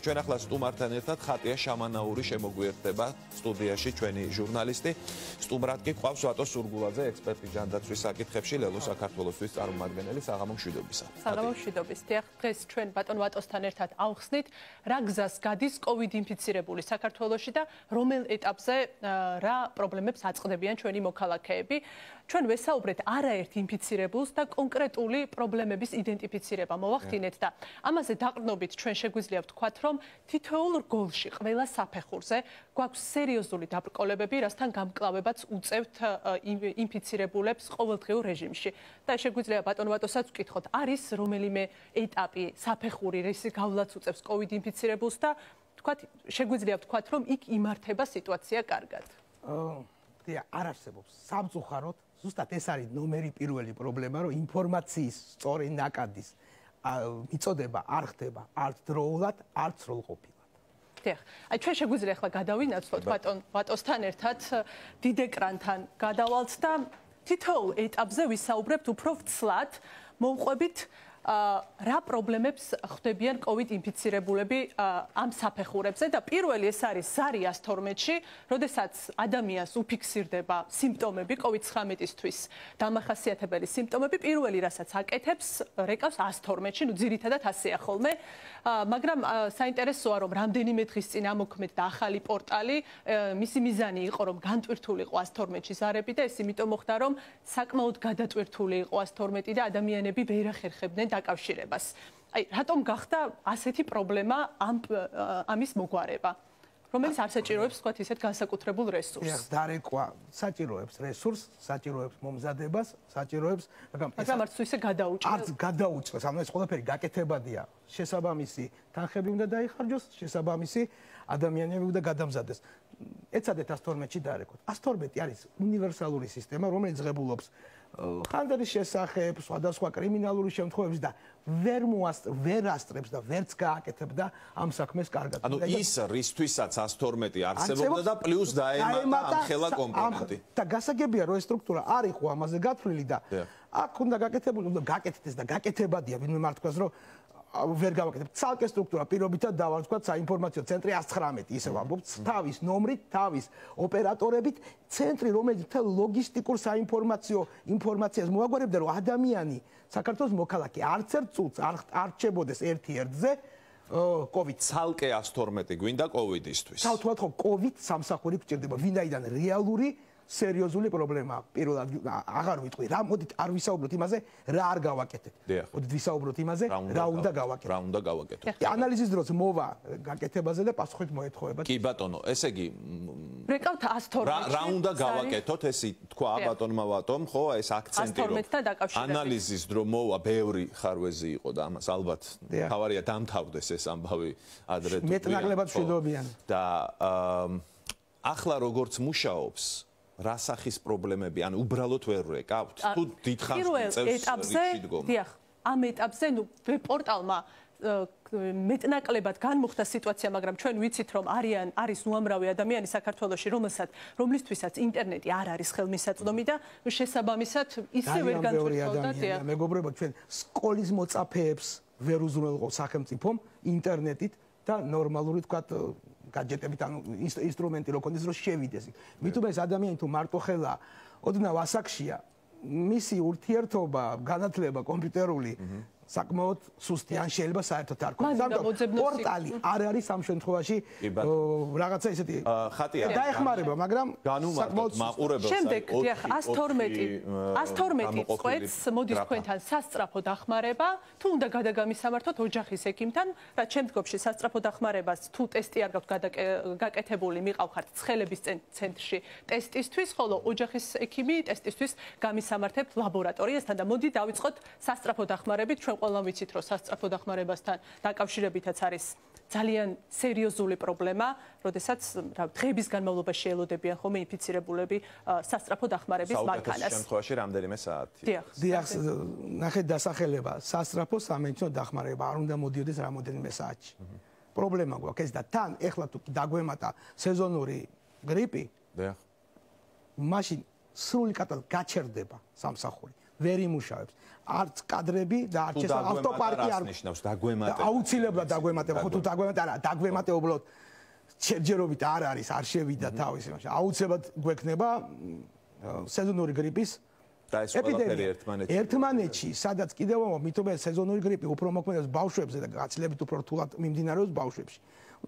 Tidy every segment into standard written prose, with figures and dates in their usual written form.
ჩვენ ახლა სტუმართან ერთად ხატია შამანაური შემოგვიერთდება სტუდიაში ჩვენი ჟურნალისტი. სტუმრად კი ყავს ვატო სურგულაძე, ექსპერტი ჯანდაცვის საკითხებში, ლელო საქართველოსთვის წარმომადგენელი. საღამო მშვიდობისა. საღამო მშვიდობის. დიახ, დღეს ჩვენ ბატონ ვატოსთან ერთად ავხსნით რა გზას გადის COVID ინფიცირებული საქართველოში და რომელ ეტაპზე რა პრობლემებს აწყდებიან ჩვენი მოქალაქეები. ჩვენ ვესაუბრეთ არაერთ ინფიცირებულს და კონკრეტული პრობლემების იდენტიფიცირება მოვახდინეთ და ამაზე დაყრდნობით ჩვენ შეგვიძლია ვთქვათ, რომ თითოეულ რგოლში, ყველა საფეხურზე გვაქვს სერიოზული დაბრკოლებები, რასთან გამკლავებაც უწევთ ინფიცირებულებს ყოველდღიურ რეჟიმში. და შეგვიძლია ბატონ ვატოსაც ვკითხოთ, არის რომელიმე ეტაპი, საფეხური, რის გავლაც უწევს COVID ინფიცირებულს და შეგვიძლია ვთქვათ, რომ იქ იმართება სიტუაცია კარგად. არ არსებობს სამწუხაროდ, ზუსტად ეს არის ნომერი პირველი პრობლემა, რომ ინფორმაციის სწორი ნაკადის მიწოდება არ ხდება არც დროულად, არც სრულყოფილად. დიახ, აი ჩვენ შეგვიძლია ახლა გადავინაცვლოთ ბატონ ვატოსთან ერთად დიდ ეკრანთან გადავალთ და თითოეულ ეტაპზე ვისაუბრებთ უფრო ვცლად, მოვყვებით რა პრობლემებს ხვდებიან COVID ინფიცირებულები ამ საფეხურებზე და პირველი ეს არის ზარი 112-ში, როდესაც ადამიანს უფიქსირდება სიმპტომები COVID-19-ისთვის დამახასიათებელი სიმპტომები, პირველი რასაც აკეთებს, რეკავს 112-ში, ძირითადად ასეა ხოლმე, მაგრამ საინტერესოა, რომ რამდენიმე დღის წინ ამოქმედ და ახალი პორტალი, მისი მიზანი იყო, რომ განტვირთულიყო 112-ში ზარები და ეს იმიტომ მოხდა, რომ საკმაოდ გადატვირთული იყო 112 და ადამიანები ვერ ახერხებდნენ დაკავშირებას. აი, რატომ გახდა ასეთი პრობლემა ამის მოგვარება, რომელიც არ საჭიროებს თქვათ ისეთ განსაკუთრებულ რესურსს. დარეკვა საჭიროებს რესურსს, საჭიროებს მომზადებას, საჭიროებს, მაგრამ არც ისე გადაუჭრეს. არც გადაუჭრეს, ანუ ეს ყველაფერი გაკეთებადია. შესაბამისი თანხები უნდა დაიხარჯოს, შესაბამისი ადამიანები უნდა გადამზადეს. ეცადეთ 112-ში დარეკოთ. 112 არის უნივერსალური სისტემა, რომელიც ღებულობს ხანდების შესახებ, სხვადასხვა კრიმინალური შემთხვევების და ვერ ასწრებს და ვერც გააკეთებდა ამ საქმეს კარგად. ანუ ის რისთვისაც 112 არსებობდა და პლუს დაემატა ამ ხელა კომპონენტი. და გასაგებია, რომ ეს სტრუქტურა არ იყო ამაზე გათვლილი და აქ უნდა გაკეთებული, უნდა გაკეთდეს და გაკეთებადია, ვინმე მართლაც რომ ვერ გავაკეთებ. ცალკე სტრუქტურა პირობითად დავარქვათ საინფორმაციო ცენტრი 119, ისე ვამბობ, თავის ნომრით, თავის ოპერატორებით, ცენტრი, რომელიც მთელ ლოგისტიკურ საინფორმაციო ინფორმაციას მოაგვარებდა, რომ ადამიანი საქართველოს მოქალაქე არც ერთ წუთს არ რჩებოდეს ერთ-ერთზე COVID. ცალკე 112 გვინდა COVID-ისთვის. თავთვათ ხო COVID სამსახური გჭირდება, ვინაიდან რეალური სერიოზული პრობლემაა. პირველად აღარ ვიტყვი, რა მოდით არ ვისაუბროთ იმაზე, რა არ გავაკეთეთ. მოდით ვისაუბროთ იმაზე, რა უნდა გავაკეთოთ. რა უნდა გავაკეთოთ. ანალიზის დროს მოვა გაკეთებაზე და პასუხით მოეთხოვება. კი ბატონო, ესე იგი რეკავთ 112-ში. რა უნდა გავაკეთოთ, ესე თქვა ბატონმა ვატომ, ხო, ეს აქცენტი რომ ანალიზის დრო მოვა, ბევრი ხარვეზი იყო და ამას ალბათ თავარია დამთავრდეს ეს ამბავი ადრე თუ მეტნაკლებად მშვიდობიან. და ახლა როგორც მუშაობს რა სახის პრობლემები, ანუ უბრალოდ ვერ რეკავთ? თუ დიდხანს წევს ეტაპზე, დიახ, ამ ეტაპზე, პორტალმა მეტნაკლებად განმოხდა სიტუაცია, მაგრამ ჩვენ ვიცით, რომ არის უამრავი ადამიანი საქართველოში, რომლისთვისაც ინტერნეტი არ არის ხელმისაწვდომი და შესაბამისად ისე ვერ განტვირთულდა, დიახ. მეგობრებო, ჩვენ სკოლის მოწაფეებს ვერ უზრუნველყო სახელმწიფომ ინტერნეტით და ნორმალური თქვათ гаджетებით, ანუ ინსტრუმენტი რო კონდეს, რომ შევიდეს. მithume ეს ადამიანი თუ მარტო ხელა ოდნავ ასაკშია, მისი ურთიერთობა, განათლება კომპიუტერული საკმაოდ სუსტი, ან შეიძლება საერთოდ არ ქონდეს. პორტალი არ არის ამ შემთხვევაში რაღაცა ისეთი ხატია დაეხმარება, მაგრამ საკმაოდ მაყურებელს შემდეგ, დიახ, 112 წყვეტს მოდის თქვენთან სასწრაფო დახმარება, თუ უნდა გადაგამისამართოთ ოჯახის ექიმთან, რაც შემდგომში სასწრაფო დახმარებას თუ ტესტი არ გაქვთ გაკეთებული, მიყავხართ ცხელების ცენტრში ტესტისთვის, ხოლო ოჯახის ექიმი ტესტისთვის გამისამართებთ ლაბორატორიასთან და მოდი დავიწყოთ სასწრაფო დახმარებით. ყველამ ვიცით, რომ სასწრაფო დახმარებასთან დაკავშირებითაც არის ძალიან სერიოზული პრობლემა, როდესაც დღეების განმავლობაში ელოდებიან ხოლმე ინფიცირებულები სასწრაფო დახმარების მანქანას. ამ შემთხვევაში რამდენიმე საათი. დიახ, ნახეთ დასახელება, სასწრაფო სამედიცინო დახმარება არ უნდა მოდიოდეს რამოდენიმე საათში. პრობლემა გვაქვს ეს და თან ეხლა თუ დაგვემატა სეზონური გრიპი, დიახ. მაშინ სრული კატალოგი გაჩერდება სამსახური. ვერ იმუშავებს. არც კადრები და არც ავტოპარკი არ ნიშნავს დაგვემატება. აუცილებლად დაგვემატება, ხო თუ დაგვემატება, არა, დაგვემატება უბრალოდ შეჯერობით არ არის, არ შევიდა თავის იმაში. აუცილებლად გვექნება სეზონური გრიპის ეპიდემია. ერთმანეთში, სადაც კიდევ მითუმეტე სეზონური გრიპი უფრო მოქმედებს ბავშვებზე და გაცილებით უფრო რთულად მიმდინარეობს ბავშვებში.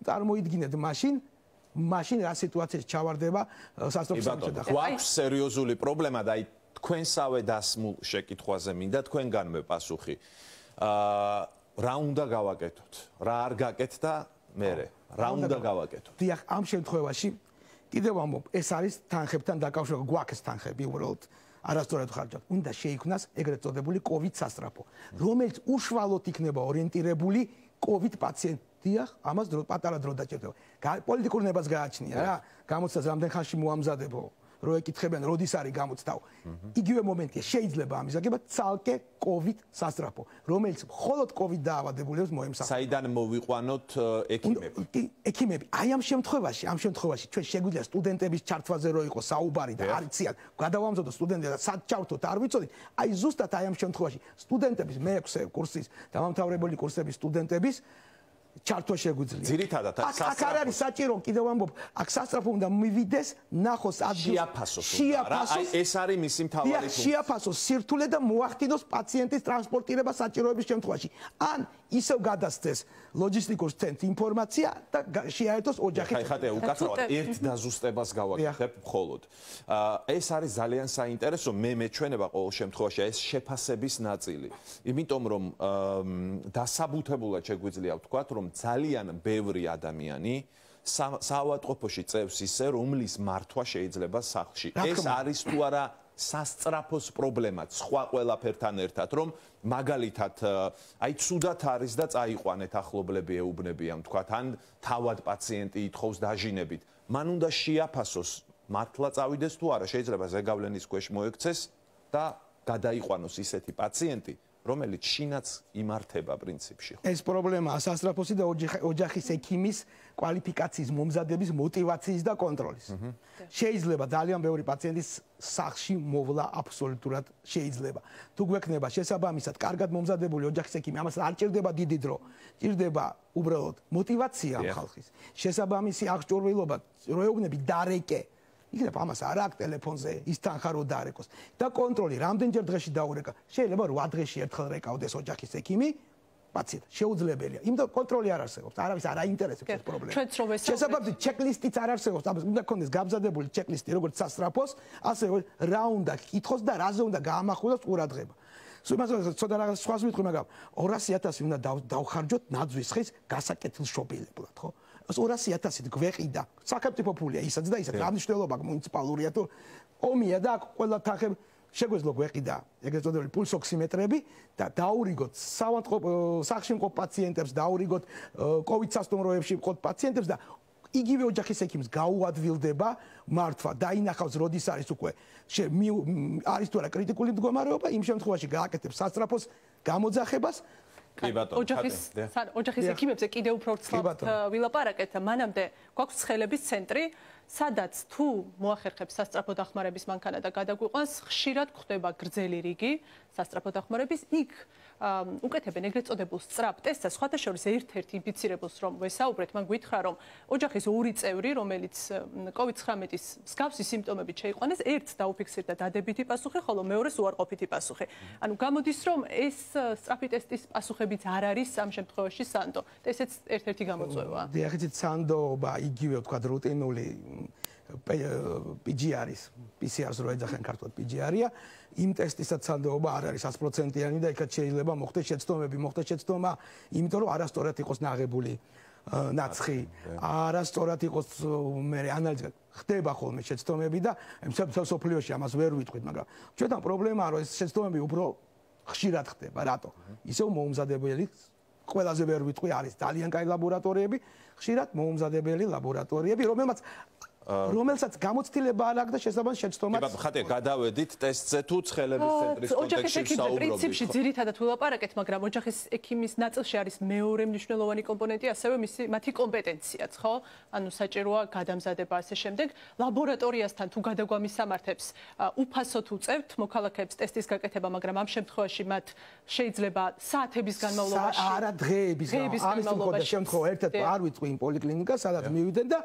წარმოიდგინეთ მაშინ რა სიტუაციაში ჩავარდება სასწრაფო სამართლი. გვაქვს სერიოზული პრობლემა და აი თქვენსავე დასმულ შეკითხვაზე მინდა თქვენგანვე პასუხი. რა უნდა გავაკეთოთ? რა არ გაკეთდა მერე? რა უნდა გავაკეთოთ? დიახ, ამ შემთხვევაში კიდევ ამბობ, ეს არის თანხებთან დაკავშირებული, გვაქვს თანხები უბრალოდ არასწორად ხარჯავთ. უნდა შეიქმნას ეგრეთ წოდებული COVID სასწრაფო, რომელიც უშუალოდ იქნება ორიენტირებული COVID პაციენტ. დიახ, ამას პატარა დრო დაჭირდება. პოლიტიკურ ნებას გააჩნია რა, გამოცდას რამდენ ხანში მოამზადებო, რო ეკითხებიან, როდის არის გამოცდაო. იგივე მომენტია, შეიძლება ამის გაგება ცალკე COVID სასწრაფო, რომელიც მხოლოდ COVID დაავადებულებს მოემსახურება. საიდან მოვიყვანოთ ექიმები? ექიმები. აი ამ შემთხვევაში ჩვენ შეგვიძლია სტუდენტების ჩართვაზე რო იყოს საუბარი და არიციან, გადავამზადოთ სტუდენტები და სად ჩავთოთ არ ვიცოდით. აი ზუსტად აი ამ შემთხვევაში სტუდენტების მე-6 კურსის დამამთავრებელი კურსების სტუდენტების ჩართვა შეგვიძლია. ძირითადად აქ არ არის საჭირო, კიდევ ამბობ, აქ სასწრაფო უნდა მივიდეს, ნახოს ადგილს. შეაფასოს. ეს არის მისი მთავარი ფუნქცია. შეაფასოს სირთულე და მოახდინოს პაციენტის ტრანსპორტირება საჭიროების შემთხვევაში. ან ისევ გადასცეს ლოჯისტიკურ ცენტრს ინფორმაცია და შეაერთოს ოჯახით. ხათე უკაცრავად ერთ დაზუსტებას გავაკეთებ მხოლოდ. ეს არის ძალიან საინტერესო, მე მეჩვენება ყოველ შემთხვევაში ეს შეფასების ნაწილი. იმიტომ რომ დასაბუთებულად შეგვიძლია ვთქვათ, რომ ძალიან ბევრი ადამიანი საავადმყოფოში წევს ისე, რომლის მართვა შეიძლება სახლში. ეს არის თუ არა სასწრაფოს პრობლემაც სხვა ყველაფერთან ერთად, რომ მაგალითად აი ცუდად არის და წაიყვანეთ ახლობლები ეუბნებიან, თქვათ, ან თავად პაციენტი ითხოვს დაჟინებით. მან უნდა შეაფასოს, მართლა წავიდეს თუ არა, შეიძლება ზეგავლენის ქვეშ მოექცეს და გადაიყვანოს ისეთი პაციენტი, რომელიც შინაც იმართება პრინციპში. ეს პრობლემაა სასწრაფოსი და ოჯახის ექიმის კვალიფიკაციის მომზადების მოტივაციის და კონტროლის. შეიძლება ძალიან ბევრი პაციენტის სახლში მოვლა აბსოლუტურად შეიძლება. თუ გვექნება შესაბამისად კარგად მომზადებული ოჯახის ექიმი, ამას არ ჭირდება დიდი დრო, ჭირდება უბრალოდ მოტივაცია ხალხის. შესაბამისი აღჭურვილობა, რო ეუბნები დარეკე იქნება ამას არ აქვს ტელეფონზე ის თანხა რო დაარეკოს და კონტროლი რამდენჯერ დღეში დაურეკა შეიძლება 8 დღეში ერთხელ რეკავდეს ოჯახის ექიმი პაციენტს შეუძლებელია იმიტომ კონტროლი არ არსებობს არავის არ აინტერესებს ეს პრობლემა შესაბამისად ჩეკლისტიც არ არსებობს ამას უნდა ქონდეს გამზადებული ჩეკლისტი როგორც სასწრაფოს ასევე რა უნდა კითხოს და რაზე უნდა გაამახვილოს ყურადღება სულ ცოტა რაღაც სხვას ვიტყვი მაგრამ 200.000 უნდა დავხარჯოთ ნაძვის ხის გასაკეთილშობილებლად ხო 200.000 გვეყიდა საქართველოს ფულია ისაც და ისაც რა მნიშვნელობა მუნიციპალურია თუ ომია და ყველა თანხები შეგვეძლო გვეყიდა ეგრეთ წოდებული პულს ოქსიმეტრები და დაურიგოთ სახლში მყოფ პაციენტებს დაურიგოთ კოვიდ სასტუმროებში მყოფ პაციენტებს და იგივე ოჯახის ექიმს გაუადვილდება მართვა დაინახავს როდის არის უკვე არის თუ არა კრიტიკული მდგომარეობა იმ შემთხვევაში გააკეთებს სასწრაფოს გამოძახებას ოჯახის ექიმებზე კიდევ უფრო ცალკე ვილაპარაკეთ მანამდე გვაქვს ცხელების ცენტრი სადაც თუ მოახერხებს სასწრაფო დახმარების მანქანა და გადაგვიყვანს ხშირად გვხდება გრძელი რიგი სასწრაფო დახმარების იქ უკეთებენ ეგრეთ წოდებულ სწრაფ ტესტს და სხვათა შორის ერთ-ერთ ინფიცირებულს რომ ვესაუბრეთ მან გითხრა რომ ოჯახის ორი წევრი რომელიც COVID-19-ის მსგავსი სიმპტომებით შეიყვანეს ერთს დაუფიქსირდა დადებითი პასუხი ხოლო მეორეს უარყოფითი პასუხი ანუ გამოდის რომ ეს სწრაფი ტესტის პასუხებიც არ არის ამ შემთხვევაში სანდო და ესეც ერთ-ერთი გამოწვევაა დიახით სანდოობა იგივე ვთქვათ რუტინული PGR-ის PCR-ს რო ეძახენ ქართულად PGR-ია იმ ტესტისაც სანდოობა არ არის 100%-იანი და იქაც შეიძლება მოხდეს შეცდომა იმიტომ რომ არასწორად იყოს ნაღებული ნაცხი არასწორად იყოს მე ანალიზი ხდება ხოლმე შეცდომები და მსოფლიოში ამას ვერ ვიტყვით მაგრამ ჩვენთან პრობლემაა რომ ეს შეცდომები უფრო ხშირად ხდება რატო ისევ მოუმზადებელი ყველაზე ვერ ვიტყვი არის ძალიან კაი ლაბორატორიები ხშირად მოუმზადებელი ლაბორატორიები რომელმაც რომელსაც გამოცდილება არ აქვს და შესაბამის შეცდომაც. კი, ხათია, გადავედით ტესტზე თუ ცხელების ცენტრის კონტექსტში ვსაუბრობთ. პრინციპში ძირითადად ვილაპარაკეთ, მაგრამ ოჯახის ექიმის ნაწილში არის მეორე მნიშვნელოვანი კომპონენტი, ასევე მათი კომპეტენციაც, ხო? ანუ საჭიროა გადამზადება ასე შემდეგ. ლაბორატორიასთან თუ გადაგვამისამართებს, უფასოდ უწევთ მოქალაქეებს ტესტის გაკეთება, მაგრამ ამ შემთხვევაში მათ შეიძლება საათების განმავლობაში არა დღეების განმავლობაში შემთხვევა ერთად არ ვიწყვი იმ პოლიკლინიკას, სადაც მივიდნენ და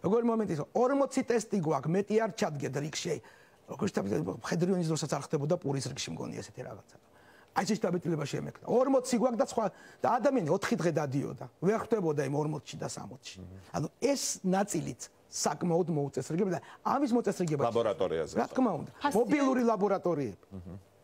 როგორი მომენტი ის 40 ტესტი გვაქვს, მეტი არ ჩადგეთ რიგში. როგორც ხედრიონის დროსაც არ ხდებოდა პურის რიგში მგონი ესეთი რაღაცა. აი ეს დაბეჭდილება შემექნა. 40 გვაქვს და სხვა და ადამიანი 4 დღე დადიოდა. ვერ ხდებოდა იმ 40-ში და 60-ში. ანუ ეს ნაწილიც საკმაოდ მოუწესრიგებია და ამის მოწესრიგება ლაბორატორიაზე. რა თქმა უნდა, მობილური ლაბორატორიები.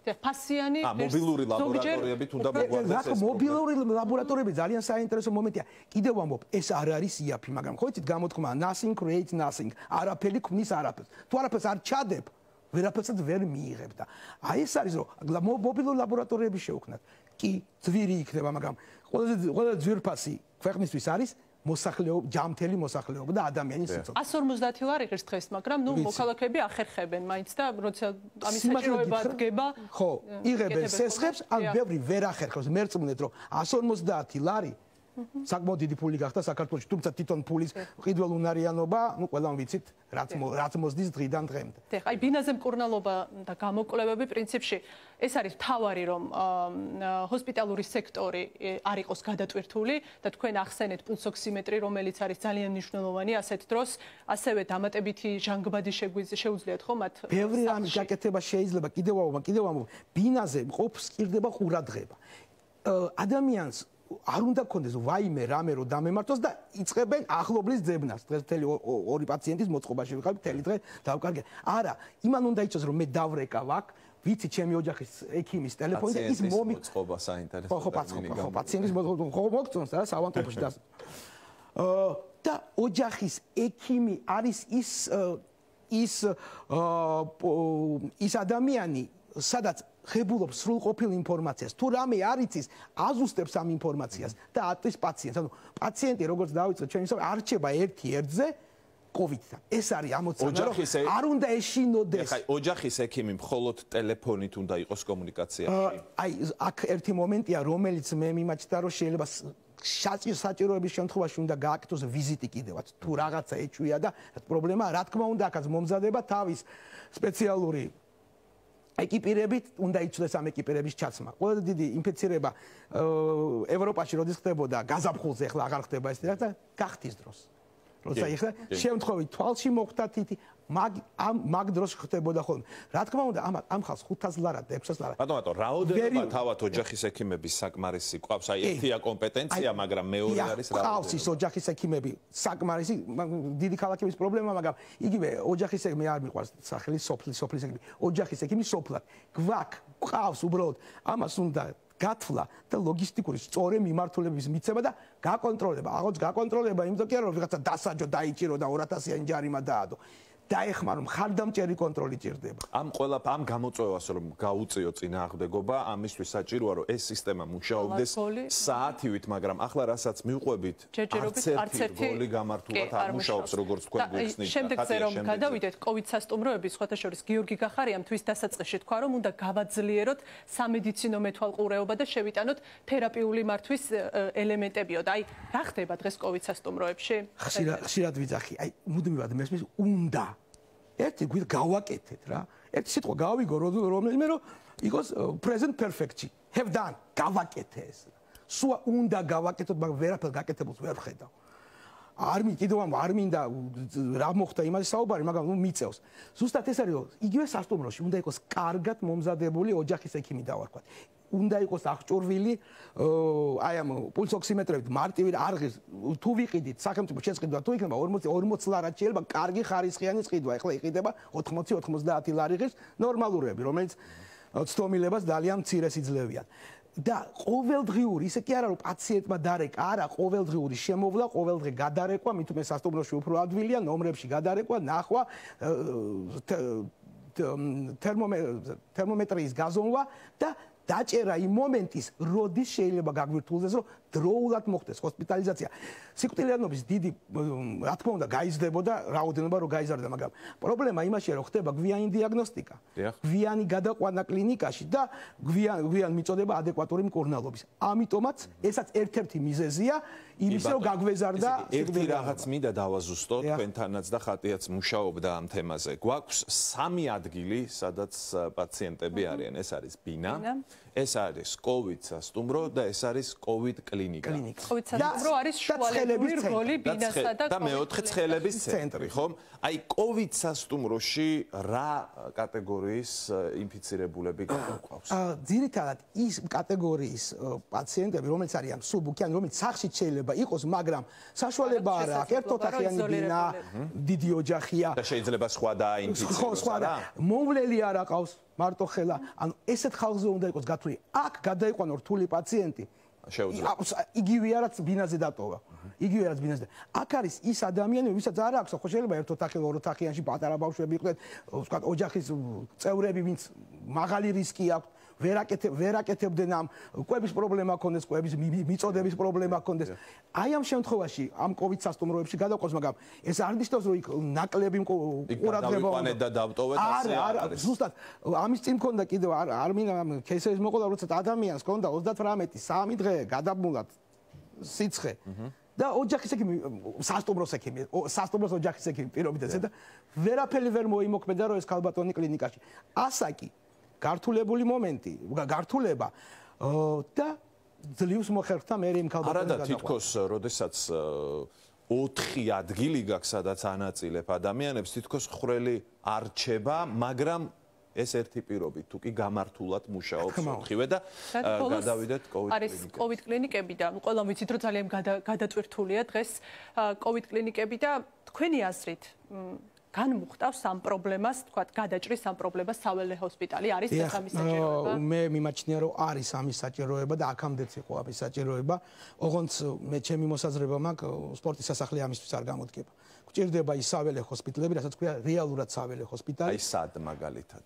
ფასიანი მობილური ლაბორატორიებით უნდა მოგვარდეს ეს. მობილური ლაბორატორიები ძალიან საინტერესო მომენტია. კიდევ ვამბობ, ეს არ არის იაფი, მაგრამ ხო იცით გამოთქმა nothing creates nothing. არაფერი ქმნის არაფერს. თუ არაფერს არ ჩადებ, ვერაფერსაც ვერ მიიღებ და აი ეს არის რომ მობილური ლაბორატორიები შევქმნათ. კი, ძვირი იქნება, მაგრამ ყველაზე ძვირფასი ქვეყნისთვის არის მოსახლეობა, ჯამთელი მოსახლეობა და ადამიანის სიცოცხლე. 150 ლარი ღირს დღეს, მაგრამ ნუ მოქალაქეები ახერხებენ მაინც და როცა ამის საჭიროება დგება, ხო, იღებენ სესხებს, ან ბევრი ვერ ახერხებს. მერწმუნეთ რომ 150 ლარი საკმაოდ დიდი ფული გახდა საქართველოში, თუმცა თვითონ ფულის ყიდველუნარიანობა, ნუ ყველამ ვიცით, რაც მოსდის დღიდან დღემდე. აი ბინაზე მკურნალობა და გამოკვლევები პრინციპში ეს არის თავარი რომ ჰოსპიტალური სექტორი არ იყოს გადატვირთული და თქვენ ახსენეთ პულსოქსიმეტრი, რომელიც არის ძალიან მნიშვნელოვანი ასეთ დროს, ასევე დამატებითი ჟანგბადი შეუძლიათ ხო მათ? ბევრი რამის გაკეთება შეიძლება, კიდევ ვამბობ, ბინაზე მყოფს სჭირდება ყურადღება. ადამიანს არ უნდა კონდეს ვაიმე რამე რომ დამემართოს და იწყებენ ახლობლის ძებნას. დღეს მთელი ორი პაციენტის მოწყობაში ვიყავ, მთელი დღე დავკარგე. არა, იმან უნდა იცოს რომ მე დავრეკავ აქ, ვიცი ჩემი ოჯახის ექიმის ტელეფონი და ის მოწყობა საინტერესო. ხო, პაციენტის მოწყობა მოგწონს რა, ავანტობაში და და ოჯახის ექიმი არის ის ადამიანი, სადაც ხებულობს სრულყოფილ ინფორმაციას. თუ რამე არ იცის, აზუსტებს ამ ინფორმაციას და ატვის პაციენტს. ანუ პაციენტი როგორც დავიწყეთ ჩვენი ისე არჩება ერთი ერთზე COVID-თან. ეს არის ამოცანა, რომ არ უნდა ეშინოდეს. ხაი, ოჯახის ექიმი მხოლოდ ტელეფონით უნდა იყოს კომუნიკაციაში. აი, აქ ერთი მომენტია, რომელიც მე მიმაჩნდა, რომ შეიძლება საჭიროების შემთხვევაში უნდა გააკეთოს ვიზიტი კიდევაც. თუ რაღაცა ეჭვია და პრობლემა, რა თქმა უნდა, აქაც მომზადება თავის სპეციალური ეკიპირებით უნდა იცოდეს ამ ეკიპირების ჩაცმა. ყველაზე დიდი ინფექცირება ევროპაში როდის ხდებოდა გაზაფხულზე, ახლა აღარ ხდება ეს რაღაცა გახთის დროს. როცა ეხლა შემთხვევით თვალში მოხვდა თითი, მაგ დროს ხდებოდა ხოლმე. რა თქმა უნდა, ამ ხალხს 500 ლარა და 600 ლარა. ბატონო, რაოდენობა თავად ოჯახის ექიმების საკმარისი ყავს? აი, ერთია კომპეტენცია, მაგრამ მეორე არის რაოდენობა. ყავს ის ოჯახის ექიმები საკმარისი, დიდი ქალაქების პრობლემა, მაგრამ იგივე ოჯახის ექიმი არ მიყვარს სახელი სოფლის ექიმი. ოჯახის ექიმი სოფლად. ყავს უბრალოდ ამას უნდა გათვლა და ლოგისტიკური სწორი მიმართულების მიცემა და გაკონტროლება. აღოც გაკონტროლება იმიტომ რომ ვიღაცა დასაჯო დაიჭირო და 200-იანი ჯარიმა დაადო. დაეხმარო მხარდამჭერი კონტროლი ჭირდება. ამ გამოწვევას რომ გაუწიო წინააღმდეგობა, αμისთვის საჭიროა რომ ეს სისტემა მუშაობდეს საათივით, მაგრამ ახლა რასაც მივყვებით, არც ერთი როლი გამართულად არ მუშაობს როგორც თქვენ გვიხსნით. შემდეგზე რომ გადავიდეთ COVID სასტუმროების, სხვათა შორის გიორგი გახარიამ თვის დასაწყისში თქვა რომ უნდა გავაძლიეროთ სამედიცინო მეთვალყურეობა და შევიტანოთ თერაპიული მართვის ელემენტებიო და აი რა ხდება დღეს COVID სასტუმროებში? ხშირად ვიძახი, აი მუდმივად მესმის უნდა ერთი გვით გავაკეთეთ რა. ერთი სიტყვა გავიგო რომელიმე რომ იყოს present perfect-ში. Have done, გავაკეთე ეს. სულ უნდა გავაკეთოთ, მაგრამ ვერაფერ გაკეთებულს ვერ ვხედავ. არ მინდა რა მოხდა იმაზე საუბარი, მაგრამ მიწევს. ზუსტად ეს არის რომ იგივე სასტუმროში უნდა იყოს კარგად მომზადებული ოჯახის ექიმი დავარქვათ. უნდა იყოს აღჭურვილი აი ამ პულსოქსიმეტრებით მარტივი არღის თუ ვიყიდით სახელმწიფო შეწყდვა თუ იქნება 40 ლარად შეიძლება კარგი ხარისხიანი ყიდვა. ეხლა იყიდება 80-90 ლარი ღირს ნორმალურები, რომელიც ცდომილებას ძალიან მცირე სიძლევიან. და ყოველდღიური, ისე კი არა რომ პაციენტმა დარეკა, არა, ყოველდღიური შემოვლა, ყოველდღე გადარეკვა, მით უმეტეს სასტუმროში უფრო ადვილია, ნომრებში გადარეკვა, ნახვა, თერმომეტრის გაზომვა და დაჭერა იმ მომენტის, როდის შეიძლება გაგვირთულდეს, რომ დროულად მოხდეს ჰოსპიტალიზაცია. სიკვდილიანობის დიდი რა თქმა უნდა გაიზრდებოდა, რაოდენობა რო გაიზარდა, მაგრამ პრობლემა იმაშია, რომ ხდება გვიანი დიაგნოსტიკა, გვიანი გადაყვანა კლინიკაში და გვიან მიწოდება ადეკვატური მკურნალობის. ამიტომაც ესაც ერთ-ერთი მიზეზია იმისა, რომ გაგვეზარდა ერთი რაღაც მინდა დავაზუსტო თქვენთანაც და ხატიაც მუშაობდა ამ თემაზე. გვაქვს 3 ადგილი, სადაც პაციენტები არიან. ეს არის ბინა, ეს არის COVID სასტუმრო და ეს არის COVID კლინიკა. COVID სასტუმრო არის შუალედური რგოლი ბინასა და მეოთხე ცხელების ცენტრი, ხომ? აი COVID სასტუმროში რა კატეგორიის ინფიცირებულები გვაქვს? ძირითადად ის კატეგორიის პაციენტები, რომელიც არიან სუბუქი, ან რომელიც სახში შეიძლება იყოს, მაგრამ საშუალება არ აქვს. ერთოთახიანი ბინა, დიდი ოჯახია და შეიძლება სხვა დაინფიციროს. სხვა მომვლელი არ აყავს. მარტო ხელა, ანუ ესეთ ხალხზე უნდა იყოს გათვლილი. აქ გადაიყვანო რთული პაციენტი. შეუძლია. იგივე რაც ბინაზე დატოვა. იგივე რაც ბინაზე. აქ არის ის ადამიანები, ვისაც არ აქვს, ხო შეიძლება ერთოთახიან, ოროთახიანში პატარა ბავშვები იყვნენ, ვთქვათ, ოჯახის წევრები, ვინც მაღალი რისკი აქვს. ვერაკეთებდნენ ამ კვების პრობლემა ქონდეს, კვების მიწოდების პრობლემა ქონდეს. აი ამ შემთხვევაში ამ COVID სასტუმროებში გადაყოს, მაგრამ ეს არ ნიშნავს, რომ იქ ნაკლები ყურადღება უნდა და დავტოვეთ ასე არის. ზუსტად ამის წინ მქონდა კიდევ არ მინდა ამ кейსების მოყოლა, როცა ადამიანს ქონდა 38 დღე გადაბმულად სიცხე. და ოჯახის ექიმი, სასტუმროს ექიმი, სასტუმროს ოჯახის ექიმი პირობითაც და ვერაფერი ვერ მოიმოქმედა, რომ ეს ქალბატონი კლინიკაში. ასაკი გართულებული მომენტი, გართულება და ძლივს მოხერხდა მე იმ ქალბატონს. არა და თითქოს, როდესაც 4 ადგილი გაქვს, სადაც ანაწილებ ადამიანებს, თითქოს ხრელი არ რჩება, მაგრამ ეს ერთი პირობით თუ კი გამართულად მუშაობს 4-ვე და გადავიდეთ COVID არის COVID კლინიკები და ყველა ვიცით, რომ ძალიან გადაწვირთულია დღეს COVID კლინიკები და თქვენი აზრით განმუხტავს ამ პრობლემას, თქვათ, გადაჭრის ამ პრობლემას საველე ჰოსპიტალი არის ეს ამის საჭიროება? მე მიმაჩნია, რომ არის ამის საჭიროება და აქამდეც იყო ამის საჭიროება. ოღონდ მე ჩემი მოსაზრება მაქვს, სპორტის სასახლე ამისთვის არ გამოდგება. გვჭირდება ის საველე ჰოსპიტალები, რასაც ქვია რეალურად საველე ჰოსპიტალი. აი სად მაგალითად?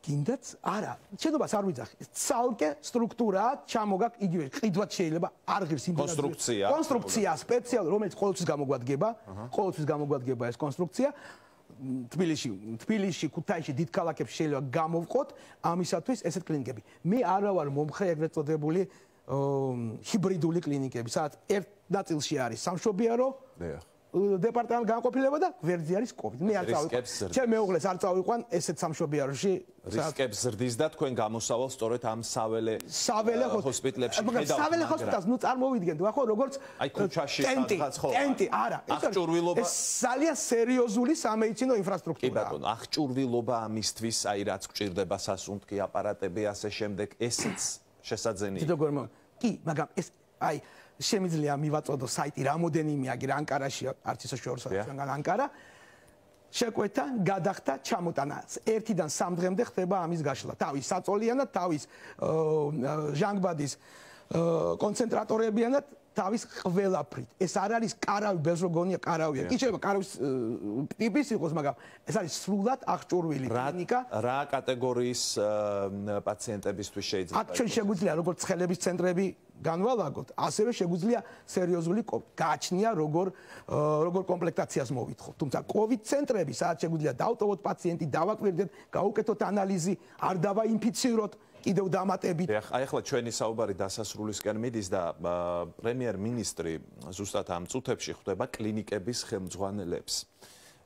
კიდაც არა, შედობას არ ვიძახი. ცალკე სტრუქტურაა, ჩამოგაქვს იგივე ყიდვაც შეიძლება არ ღირს იმ კონსტრუქცია სპეციალური, რომელიც ყოველთვის გამოგვადგება ეს კონსტრუქცია. თბილისში, ქუთაისში, დიდ ქალაქებში შეიძლება გამოვყოთ ამისათვის ესეთ კლინიკები. მე არა ვარ მომხრე ეგრეთ წოდებული ჰიბრიდული კლინიკები, სადაც ერთ ნაწილში არის სამშობიარო დეპარტამენტი განყოფილება და გვერდზე არის COVID. მე არ წავიყვან. ჩემ მეუღლეს არ წავიყვან ესეთ სამშობიაროში. რისკებს ზრდის და თქვენ გამოსავალ სწორედ ამ საველე ჰოსპიტალებში. მაგრამ საველე ჰოსპიტალს ნუ წარმოვიდგენთ, ხო, როგორც აი ქუჩაში სადღაც ხო. ტენტი, არა. აღჭურვილობა. ეს ძალიან სერიოზული სამედიცინო ინფრასტრუქტურაა. კი ბატონო, აღჭურვილობა ამისთვის, აი რაც გვჭირდება სასუნთქი აპარატები, ასე შემდეგ, ესეც შესაძენია. კი, მაგრამ ეს აი შემიძლია მივაწოდო საიტი რამოდენიმე აგერ ანკარაში არც ისე შორს ჩვენგან ანკარა შეკვეთა გადახდა ჩამოტანა 1-დან 3 დღემდე ხდება ამის გაშლა თავის საწოლიანად თავის ჟანგბადის კონცენტრატორებიანად თავის ყველაფრით ეს არ არის კარავი ბეზრო გონია კარავია კი შეიძლება კარავის ტიპის იყოს მაგრამ ეს არის სრულად აღჭურვილი კლინიკა რა კატეგორიის პაციენტებისთვის შეიძლება აქ ჩვენ შეგვიძლია როგორც ცხელების ცენტრები განვალაგოთ, ასევე შეგვიძლია სერიოზული გააჩნია როგორ კომპლექტაციას მოვითხოვთ. თუმცა COVID ცენტრები, სადაც შეგვიძლია დავტოვოთ პაციენტი, დავაკვირდეთ, გავუკეთოთ ანალიზი, არ დავაინფიციროთ კიდევ დამატებით. აი ახლა ჩვენი საუბარი დასასრულისკენ მიდის და პრემიერ-მინისტრი ზუსტად ამ წუთებში ხვდება კლინიკების ხელმძღვანელებს.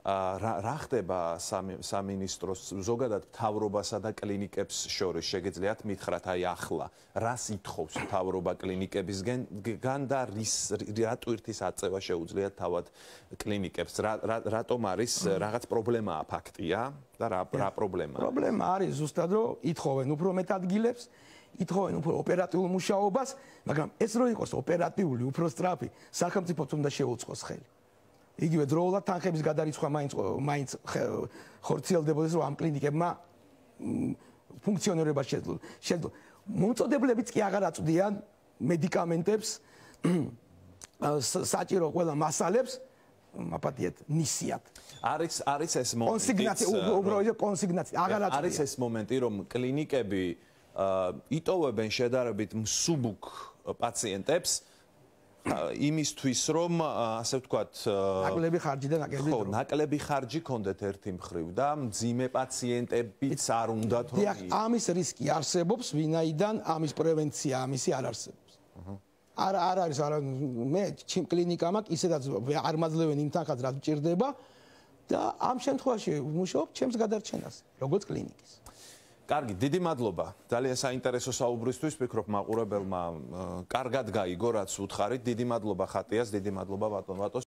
რა ხდება სამინისტროს ზოგადად მთავრობასა და კლინიკებს შორის შეგიძლიათ მითხრათ აი ახლა რას ითხოვს მთავრობა კლინიკებისგან და რა ტვირთის აწევა შეუძლიათ თავად კლინიკებს რატომ არის რაღაც პრობლემაა ფაქტია და რა პრობლემაა პრობლემა არის ზუსტად რომ ითხოვენ უფრო მეტ ადგილებს ითხოვენ უფრო ოპერატიულ მუშაობას მაგრამ ეს რო იყოს ოპერატიული უფრო სწრაფი სახელმწიფოც უნდა შეუწყოს ხელი იგივე დროულად თანხების გადარიცხვა მაინც ხორციელდებოდეს რომ ამ კლინიკებმა ფუნქციონირება შეძლო. მომწოდებლებიც კი აღარ აწვდიან მედიკამენტებს საჭირო ყველა მასალებს აპატიეთ ნისიათ. არის ეს მომენტი. კონსიგნაცია უბრალოდ კონსიგნაცია აღარ აწვდიან. არის ეს მომენტი რომ კლინიკები იტოვებენ შედარებით მსუბუქ პაციენტებს იმისთვის რომ ასე ვთქვათ ნაკლები ხარჯი და ნაკლები ხო ნაკლები ხარჯი კონდეთ ერთი მხრივ და მძიმე პაციენტებიც არ უნდათ რომ ამის რისკი არსებობს ვინაიდან ამის პრევენცია ამისი არ არსებობს არ არის მე ჩემ კლინიკამ აქ ისედაც არ მაძლევენ იმ თანხას რაც მჭირდება და ამ შემთხვევაში ვმუშაობ ჩემს გადარჩენას როგორც კლინიკის კარგი, დიდი მადლობა. ძალიან საინტერესო საუბრისთვის, ვფიქრობ მაყურებელმა კარგად გაიგო, რაც უთხარით. დიდი მადლობა ხატიას, დიდი მადლობა ბატონ ვატოს.